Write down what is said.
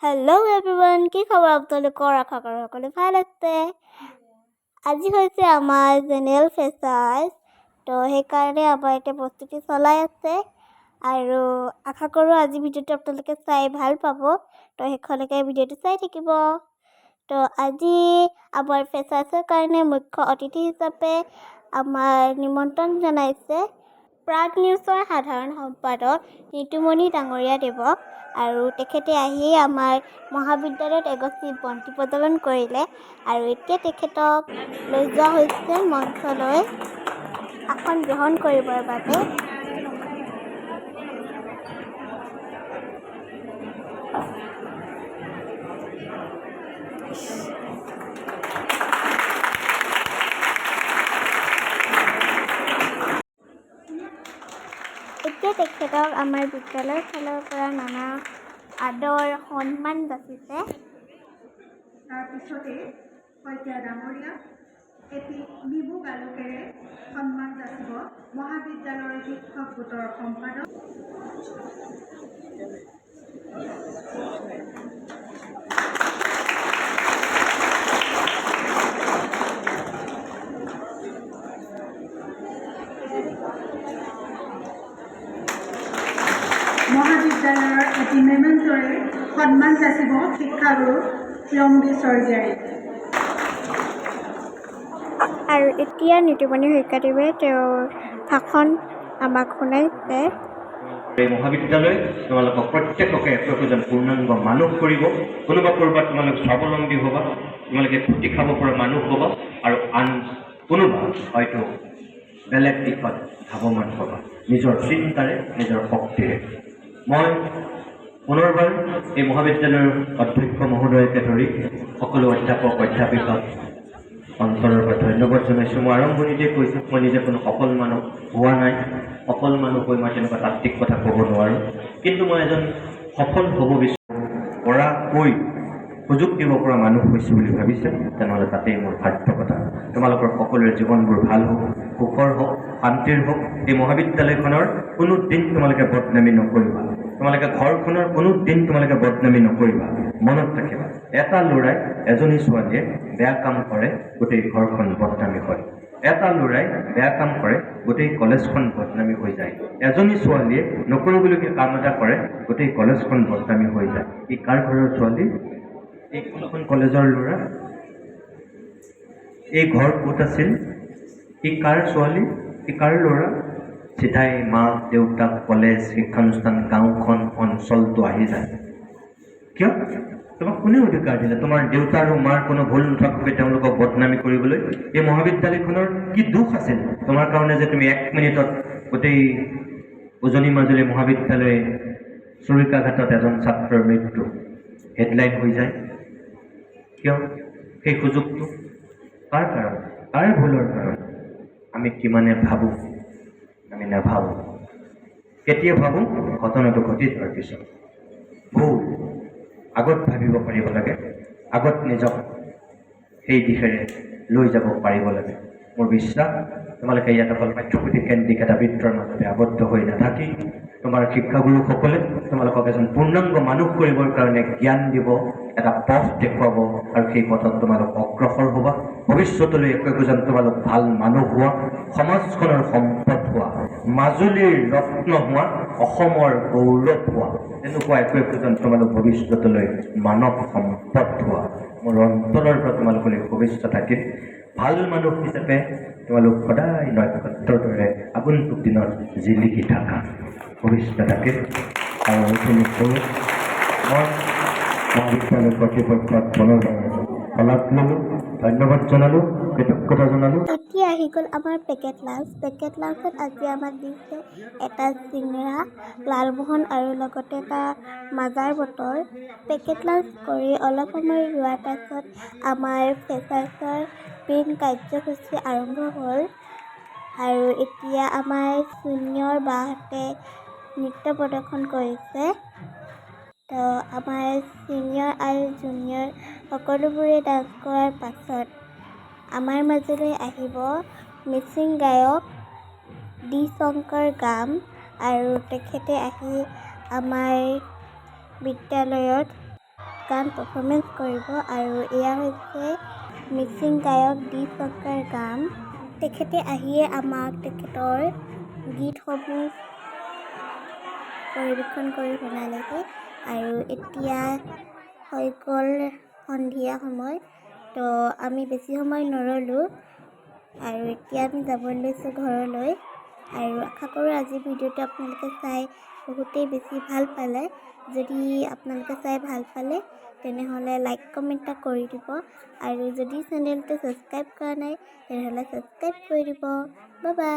Hello' everyone, কি খবৰ আপোনালোকৰ? আশা কৰোঁ সকলো ভাল আছে। আজি হৈছে আমাৰ জেনেৰেল ফেচাৰ্ছ, তো সেইকাৰণে আমাৰ এতিয়া প্ৰস্তুতি চলাই আছে আৰু আশা কৰোঁ আজি ভিডিঅ'টো আপোনালোকে চাই ভাল পাব। তো শেষলৈকে ভিডিঅ'টো চাই থাকিব। তো আজি আমাৰ ফেচাৰ্ছৰ কাৰণে মুখ্য অতিথি হিচাপে আমাৰ নিমন্ত্ৰণ জনাইছে প্ৰাগ নিউজৰ সাধাৰণ সম্পাদক ঋতুমণি ডাঙৰীয়া দেৱক। আৰু তেখেতে আহি আমাৰ মহাবিদ্যালয়ত এগছি বন্তি প্ৰজ্বলন কৰিলে আৰু এতিয়া তেখেতক লৈ যোৱা হৈছে মঞ্চলৈ আসন গ্ৰহণ কৰিবৰ বাবে। এতিয়া তেখেতক আমাৰ বিদ্যালয়ৰ ফালৰ পৰা নানা আদৰ সন্মান যাচিছে। তাৰপিছতে শইকীয়া ডাঙৰীয়া এটি নিমুক আলোকেৰে সন্মান যাচিব মহাবিদ্যালয়ৰ শিক্ষক গোটৰ সম্পাদক মহাবিদ্যালয়ৰ এটি মেমেণ্টৰে সন্মান যাচিব শিক্ষাগুৰু প্ৰিয়ম্বী স্বৰ্গীয়াৰী। আৰু এতিয়া নীতিমণি শইকীয়াদেৱে তেওঁৰ ভাষণ আমাক শুনাইছে। এই মহাবিদ্যালয় তোমালোকক প্ৰত্যেককে একোজন পূৰ্ণাংগ মানুহ কৰিব। কোনোবা ক'ৰবাত তোমালোক স্বাৱলম্বী হ'বা, তোমালোকে খুটি খাব পৰা মানুহ হ'বা আৰু আন কোনোবা হয়তো বেলেগ দিশত ধাৱমান হ'বা নিজৰ চিন্তাৰে, নিজৰ শক্তিৰে। মই পুনৰবাৰ এই মহাবিদ্যালয়ৰ অধ্যক্ষ মহোদয়কে ধৰি সকলো অধ্যাপক অধ্যাপিকা অন্তৰৰ পৰা ধন্যবাদ জনাইছোঁ। মই আৰম্ভণিতে কৈছোঁ, মই নিজে কোনো সফল মানুহ হোৱা নাই। সফল মানুহ হৈ মই তেনেকুৱা তাত্ত্বিক কথা ক'ব নোৱাৰোঁ, কিন্তু মই এজন সফল হ'ব বিচাৰোঁ পৰাকৈ সুযোগ দিব পৰা মানুহ হৈছোঁ বুলি ভাবিছে, তেনেহ'লে তাতেই মোৰ সাৰ্থকতা। তোমালোকৰ সকলোৰে জীৱনবোৰ ভাল হওক, সুখৰ হওক, শান্তিৰ হওক। এই মহাবিদ্যালয়খনৰ কোনো দিন তোমালোকে বদনামী নকৰিবা, তোমালোকে ঘৰখনৰ কোনো দিন তোমালোকে বদনামী নকৰিবা। মনত ৰাখিবা, এটা ল'ৰাই এজনী ছোৱালীয়ে বেয়া কাম কৰে, গোটেই ঘৰখন বদনামী হয়। এটা ল'ৰাই বেয়া কাম কৰে, গোটেই কলেজখন বদনামী হৈ যায়। এজনী ছোৱালীয়ে নকৰিবলগীয়া কাম এটা কৰে, গোটেই কলেজখন বদনামী হৈ যায়। ই কাৰ ঘৰৰ ছোৱালী? এই কোনখন কলেজৰ ল'ৰা? এই ঘৰ ক'ত আছিল? ই কাৰ ছোৱালী? ই কাৰ ল'ৰা? চিধাই মাক দেউতাক, কলেজ, শিক্ষানুষ্ঠান, গাঁওখন, অঞ্চলটো আহি যায়। কিয়? তোমাক কোনে অধিকাৰ দিলে তোমাৰ দেউতা আৰু মাৰ কোনো ভুল নথকাকৈ তেওঁলোকক বদনামী কৰিবলৈ? এই মহাবিদ্যালয়খনৰ কি দোষ আছিল তোমাৰ কাৰণে যে তুমি 1 মিনিটত গোটেই উজনি মাজুলী মহাবিদ্যালয় চুৰিকাঘাটত এজন ছাত্ৰৰ মৃত্যু হেডলাইন হৈ যায়? কিয়? সেই সুযোগটো কাৰ কাৰণ? কাৰ ভুলৰ কাৰণ? আমি কিমানে ভাবোঁ, আমি নাভাবোঁ। কেতিয়া ভাবোঁ? ঘটনাটো ঘটি যোৱাৰ পিছত। ভুল আগত ভাবিব পাৰিব লাগে, আগত নিজক সেই দিশেৰে লৈ যাব পাৰিব লাগে। মোৰ বিশ্বাস তোমালোকে ইয়াত অকল পাঠ্যপুথিকেন্দ্ৰিক এটা বৃত্তৰ মাজতে আবদ্ধ হৈ নাথাকি তোমাৰ শিক্ষাগুৰুসকলে তোমালোকক এজন পূৰ্ণাংগ মানুহ কৰিবৰ কাৰণে জ্ঞান দিব, এটা পথ দেখুৱাব আৰু সেই পথত তোমালোক অগ্ৰসৰ হ'বা। ভৱিষ্যতলৈ একোজন তোমালোক ভাল মানুহ হোৱা, সমাজখনৰ সম্পদ হোৱা, মাজুলীৰ ৰত্ন হোৱা, অসমৰ গৌৰৱ হোৱা, তেনেকুৱা একোজন তোমালোক ভৱিষ্যতলৈ মানৱ সম্পদ হোৱা। মোৰ অন্তৰৰ পৰা তোমালোকলৈ শুভেচ্ছা থাকিল। ভাল মানুহ হিচাপে তোমালোক সদায় নক্ষত্ৰৰ দৰে আগন্তুক দিনত জিলিকি থাকা, শুভেচ্ছা থাকিল। আৰু এইখিনি কৰোঁ মই মহাবিদ্যালয় কৰ্তৃপক্ষক পুনৰবাৰ শলাগ ল'লোঁ, ধন্যবাদ জনালোঁ, কৃতজ্ঞতা জনালোঁ। এতিয়া আহি গ'ল আমাৰ পেকেট লাঞ্চ। পেকেট লাঞ্চত আজি আমাক দিছে এটা চিঙৰা, লালমোহন আৰু লগতে এটা মাজাৰ বটল। পেকেট লাঞ্চ কৰি অলপ সময় ৰোৱাৰ পাছত আমাৰ ফেচাৰ্ছৰ মেইন কাৰ্যসূচী আৰম্ভ হ'ল আৰু এতিয়া আমাৰ জুনিয়ৰ বাহঁতে নৃত্য প্ৰদৰ্শন কৰিছে। তো আমাৰ ছিনিয়ৰ আৰু জুনিয়ৰ সকলোবোৰে ডান্স কৰাৰ পাছত আমাৰ মাজলৈ আহিব মিচিং গায়ক ডি শংকৰ গাম আৰু তেখেতে আহি আমাৰ বিদ্যালয়ত গান পাৰফৰ্মেঞ্চ কৰিব আৰু এয়া হৈছে মিচিং গায়ক ডি চক্ৰৰ গান। তেখেতে আহিয়ে আমাক তেখেতৰ গীতসমূহ পৰিৱেশন কৰি শুনালেহি আৰু এতিয়া হৈ গ'ল সন্ধিয়া সময়। তো আমি বেছি সময় নৰলোঁ আৰু এতিয়া আমি যাব লৈছোঁ ঘৰলৈ। আৰু আশা কৰোঁ আজিৰ ভিডিঅ'টো আপোনালোকে চাই বহুতেই বেছি ভাল পালে। যদি আপোনালোকে চাই ভাল পালে তেনেহ'লে লাইক কমেণ্ট এটা কৰি দিব আৰু যদি চেনেলটো ছাবস্ক্ৰাইব কৰা নাই তেনেহ'লে ছাবস্ক্ৰাইব কৰি দিব। Bye bye.